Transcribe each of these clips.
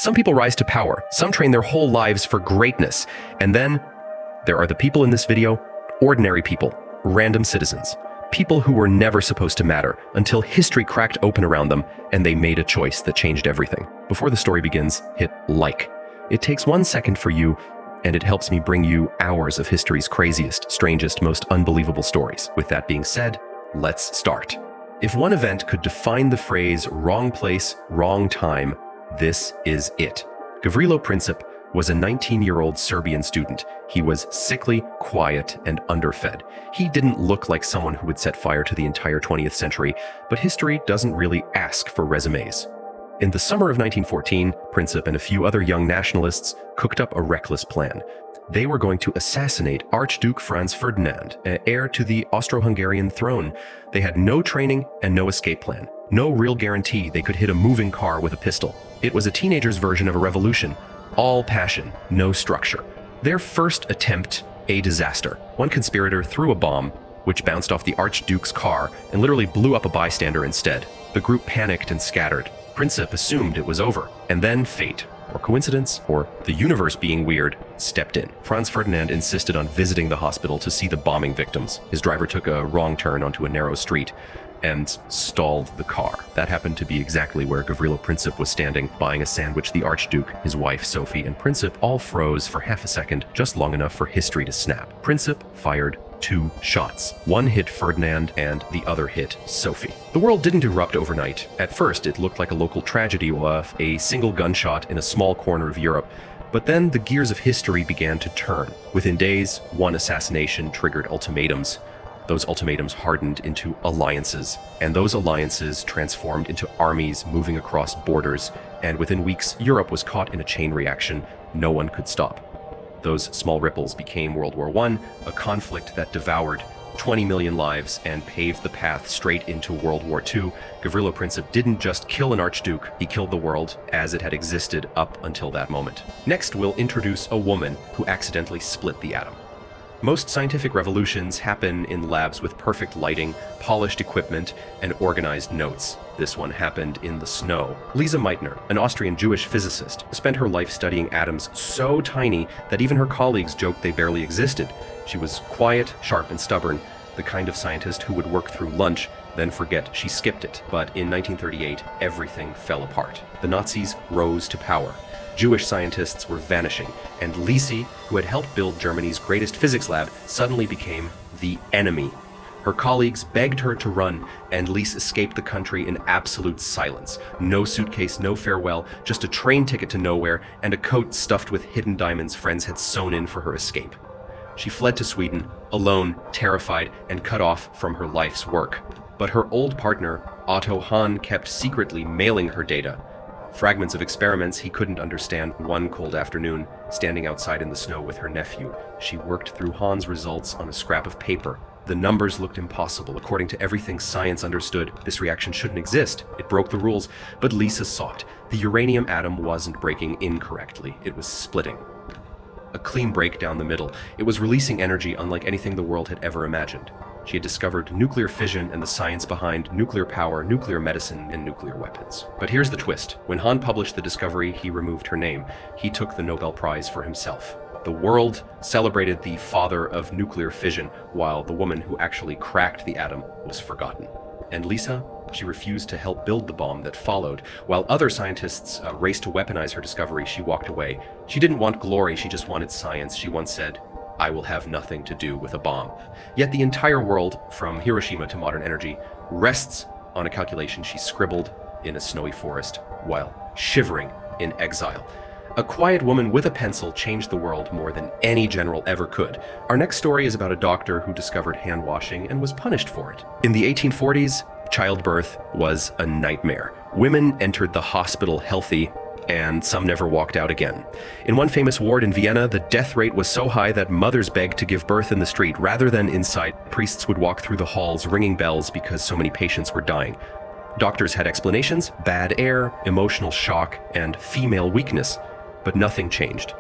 Some people rise to power, some train their whole lives for greatness, and then there are the people in this video, ordinary people, random citizens, people who were never supposed to matter until history cracked open around them and they made a choice that changed everything. Before the story begins, hit like. It takes 1 second for you, and it helps me bring you hours of history's craziest, strangest, most unbelievable stories. With that being said, let's start. If one event could define the phrase wrong place, wrong time, this is it. Gavrilo Princip was a 19-year-old Serbian student. He was sickly, quiet, and underfed. He didn't look like someone who would set fire to the entire 20th century, but history doesn't really ask for resumes. In the summer of 1914, Princip and a few other young nationalists cooked up a reckless plan. They were going to assassinate Archduke Franz Ferdinand, heir to the Austro-Hungarian throne. They had no training and no escape plan. No real guarantee they could hit a moving car with a pistol. It was a teenager's version of a revolution. All passion, no structure. Their first attempt, a disaster. One conspirator threw a bomb, which bounced off the Archduke's car and literally blew up a bystander instead. The group panicked and scattered. Princip assumed it was over, and then fate, or coincidence, or the universe being weird, stepped in. Franz Ferdinand insisted on visiting the hospital to see the bombing victims. His driver took a wrong turn onto a narrow street and stalled the car. That happened to be exactly where Gavrilo Princip was standing, buying a sandwich. The Archduke, his wife Sophie, and Princip all froze for half a second, just long enough for history to snap. Princip fired 2 shots. One hit Ferdinand and the other hit Sophie. The world didn't erupt overnight. At first, it looked like a local tragedy of a single gunshot in a small corner of Europe. But then the gears of history began to turn. Within days, one assassination triggered ultimatums. Those ultimatums hardened into alliances, and those alliances transformed into armies moving across borders, and within weeks, Europe was caught in a chain reaction no one could stop. Those small ripples became World War I, a conflict that devoured 20 million lives and paved the path straight into World War II. Gavrilo Princip didn't just kill an archduke, he killed the world as it had existed up until that moment. Next, we'll introduce a woman who accidentally split the atom. Most scientific revolutions happen in labs with perfect lighting, polished equipment, and organized notes. This one happened in the snow. Lise Meitner, an Austrian Jewish physicist, spent her life studying atoms so tiny that even her colleagues joked they barely existed. She was quiet, sharp, and stubborn, the kind of scientist who would work through lunch, then forget she skipped it. But in 1938, everything fell apart. The Nazis rose to power. Jewish scientists were vanishing, and Lise, who had helped build Germany's greatest physics lab, suddenly became the enemy. Her colleagues begged her to run, and Lise escaped the country in absolute silence. No suitcase, no farewell, just a train ticket to nowhere and a coat stuffed with hidden diamonds friends had sewn in for her escape. She fled to Sweden, alone, terrified, and cut off from her life's work. But her old partner, Otto Hahn, kept secretly mailing her data. Fragments of experiments he couldn't understand. One cold afternoon, standing outside in the snow with her nephew, she worked through Hahn's results on a scrap of paper. The numbers looked impossible. According to everything science understood, this reaction shouldn't exist. It broke the rules, but Lise saw it. The uranium atom wasn't breaking incorrectly. It was splitting. A clean break down the middle. It was releasing energy unlike anything the world had ever imagined. She had discovered nuclear fission and the science behind nuclear power, nuclear medicine, and nuclear weapons. But here's the twist. When Hahn published the discovery, he removed her name. He took the Nobel Prize for himself. The world celebrated the father of nuclear fission, while the woman who actually cracked the atom was forgotten. And Lise, she refused to help build the bomb that followed. While other scientists raced to weaponize her discovery, she walked away. She didn't want glory, she just wanted science. She once said, "I will have nothing to do with a bomb." Yet the entire world, from Hiroshima to modern energy, rests on a calculation she scribbled in a snowy forest while shivering in exile. A quiet woman with a pencil changed the world more than any general ever could. Our next story is about a doctor who discovered hand washing and was punished for it. In the 1840s, childbirth was a nightmare. Women entered the hospital healthy, and some never walked out again. In one famous ward in Vienna, the death rate was so high that mothers begged to give birth in the street rather than inside. Priests would walk through the halls ringing bells because so many patients were dying. Doctors had explanations: bad air, emotional shock, and female weakness. But nothing changed.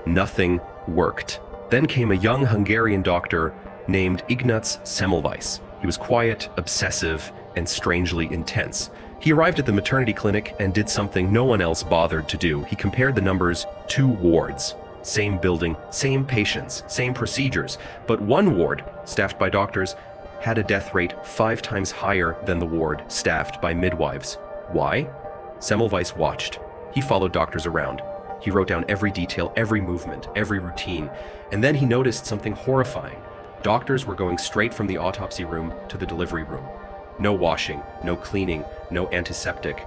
Nothing worked. Then came a young Hungarian doctor named Ignaz Semmelweis. He was quiet, obsessive, and strangely intense. He arrived at the maternity clinic and did something no one else bothered to do. He compared the numbers to wards. Same building, same patients, same procedures, but one ward, staffed by doctors, had a death rate 5 times higher than the ward staffed by midwives. Why? Semmelweis watched. He followed doctors around. He wrote down every detail, every movement, every routine, and then he noticed something horrifying. Doctors were going straight from the autopsy room to the delivery room. No washing, no cleaning, no antiseptic.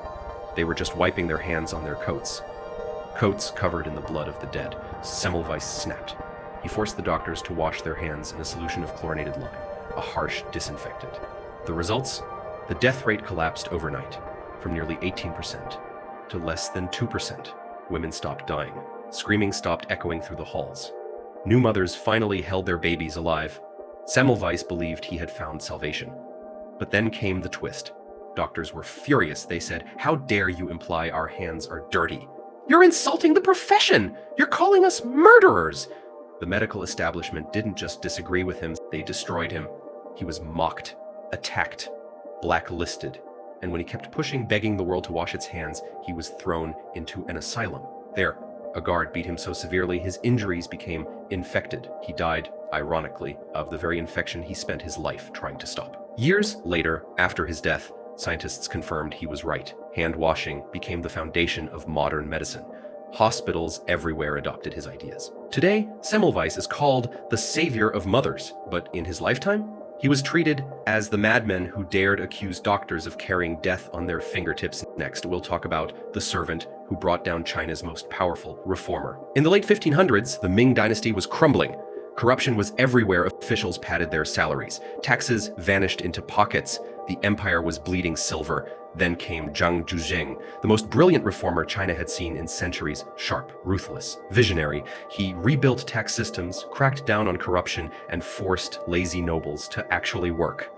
They were just wiping their hands on their coats. Coats covered in the blood of the dead. Semmelweis snapped. He forced the doctors to wash their hands in a solution of chlorinated lime, a harsh disinfectant. The results? The death rate collapsed overnight, from nearly 18% to less than 2%. Women stopped dying. Screaming stopped echoing through the halls. New mothers finally held their babies alive. Semmelweis believed he had found salvation. But then came the twist. Doctors were furious. They said, "How dare you imply our hands are dirty? You're insulting the profession! You're calling us murderers!" The medical establishment didn't just disagree with him, they destroyed him. He was mocked, attacked, blacklisted, and when he kept pushing, begging the world to wash its hands, he was thrown into an asylum. There, a guard beat him so severely his injuries became infected. He died, ironically, of the very infection he spent his life trying to stop. Years later, after his death, scientists confirmed he was right. Hand washing became the foundation of modern medicine. Hospitals everywhere adopted his ideas. Today, Semmelweis is called the savior of mothers, but in his lifetime, he was treated as the madman who dared accuse doctors of carrying death on their fingertips. Next, we'll talk about the servant who brought down China's most powerful reformer. In the late 1500s, the Ming dynasty was crumbling. Corruption was everywhere. Officials padded their salaries. Taxes vanished into pockets. The empire was bleeding silver. Then came Zhang Zhuzheng, the most brilliant reformer China had seen in centuries. Sharp, ruthless, visionary. He rebuilt tax systems, cracked down on corruption, and forced lazy nobles to actually work.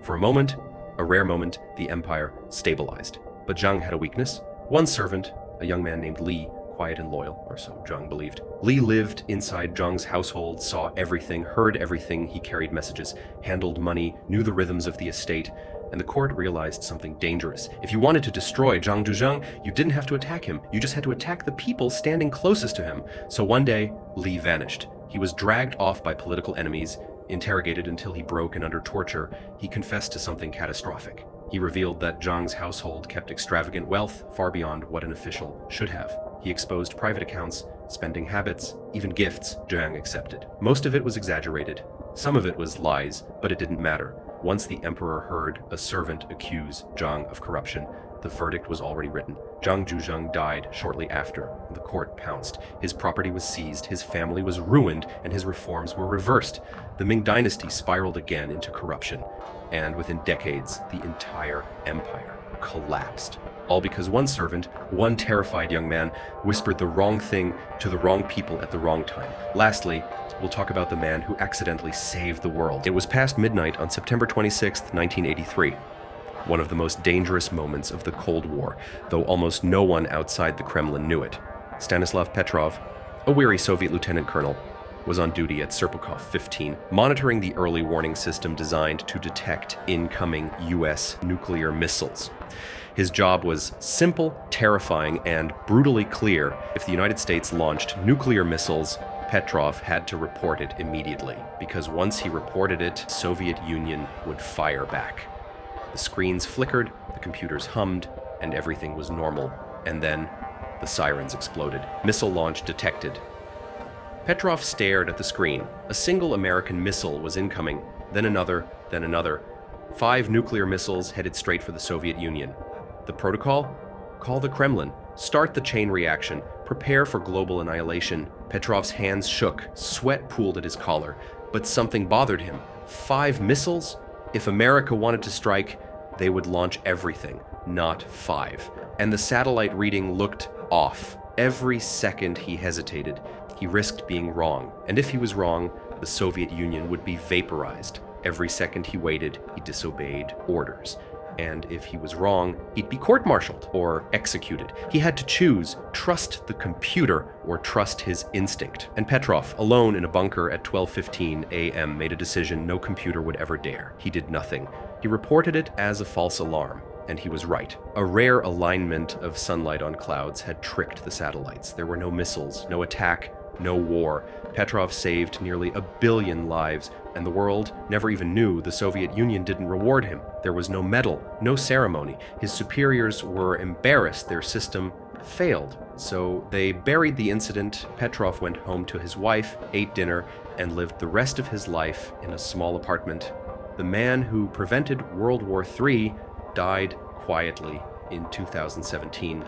For a moment, a rare moment, the empire stabilized. But Zhang had a weakness. One servant, a young man named Li, quiet and loyal, or so Zhang believed. Li lived inside Zhang's household, saw everything, heard everything. He carried messages, handled money, knew the rhythms of the estate, and the court realized something dangerous. If you wanted to destroy Zhang Zhuzheng, you didn't have to attack him. You just had to attack the people standing closest to him. So one day, Li vanished. He was dragged off by political enemies, interrogated until he broke, and under torture, he confessed to something catastrophic. He revealed that Zhang's household kept extravagant wealth far beyond what an official should have. He exposed private accounts, spending habits, even gifts Zhang accepted. Most of it was exaggerated. Some of it was lies, but it didn't matter. Once the emperor heard a servant accuse Zhang of corruption, the verdict was already written. Zhang Zhuzheng died shortly after. The court pounced. His property was seized, his family was ruined, and his reforms were reversed. The Ming dynasty spiraled again into corruption, and within decades, the entire empire collapsed. All because one servant, one terrified young man, whispered the wrong thing to the wrong people at the wrong time. Lastly, we'll talk about the man who accidentally saved the world. It was past midnight on September 26, 1983. One of the most dangerous moments of the Cold War, though almost no one outside the Kremlin knew it. Stanislav Petrov, a weary Soviet lieutenant colonel, was on duty at Serpukhov 15, monitoring the early warning system designed to detect incoming US nuclear missiles. His job was simple, terrifying, and brutally clear. If the United States launched nuclear missiles, Petrov had to report it immediately, because once he reported it, the Soviet Union would fire back. The screens flickered, the computers hummed, and everything was normal. And then, the sirens exploded. Missile launch detected. Petrov stared at the screen. A single American missile was incoming, then another, then another. 5 nuclear missiles headed straight for the Soviet Union. The protocol? Call the Kremlin. Start the chain reaction. Prepare for global annihilation. Petrov's hands shook. Sweat pooled at his collar. But something bothered him. 5 missiles? If America wanted to strike, they would launch everything, not 5. And the satellite reading looked off. Every second he hesitated, he risked being wrong. And if he was wrong, the Soviet Union would be vaporized. Every second he waited, he disobeyed orders. And if he was wrong, he'd be court-martialed or executed. He had to choose, trust the computer or trust his instinct. And Petrov, alone in a bunker at 12:15 a.m., made a decision no computer would ever dare. He did nothing. He reported it as a false alarm. and he was right. A rare alignment of sunlight on clouds had tricked the satellites. There were no missiles, no attack, no war. Petrov saved nearly 1 billion lives, and the world never even knew the Soviet Union didn't reward him. There was no medal, no ceremony. His superiors were embarrassed their system failed. So they buried the incident. Petrov went home to his wife, ate dinner, and lived the rest of his life in a small apartment. The man who prevented World War III died quietly in 2017,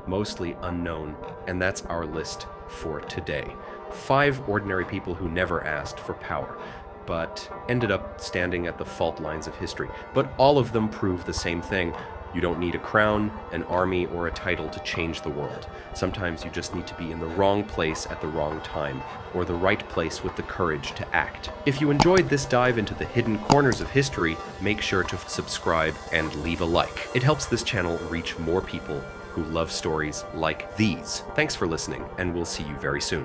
mostly unknown, and that's our list for today. 5 ordinary people who never asked for power, but ended up standing at the fault lines of history. But all of them prove the same thing. You don't need a crown, an army, or a title to change the world. Sometimes you just need to be in the wrong place at the wrong time, or the right place with the courage to act. If you enjoyed this dive into the hidden corners of history, make sure to subscribe and leave a like. It helps this channel reach more people who love stories like these. Thanks for listening, and we'll see you very soon.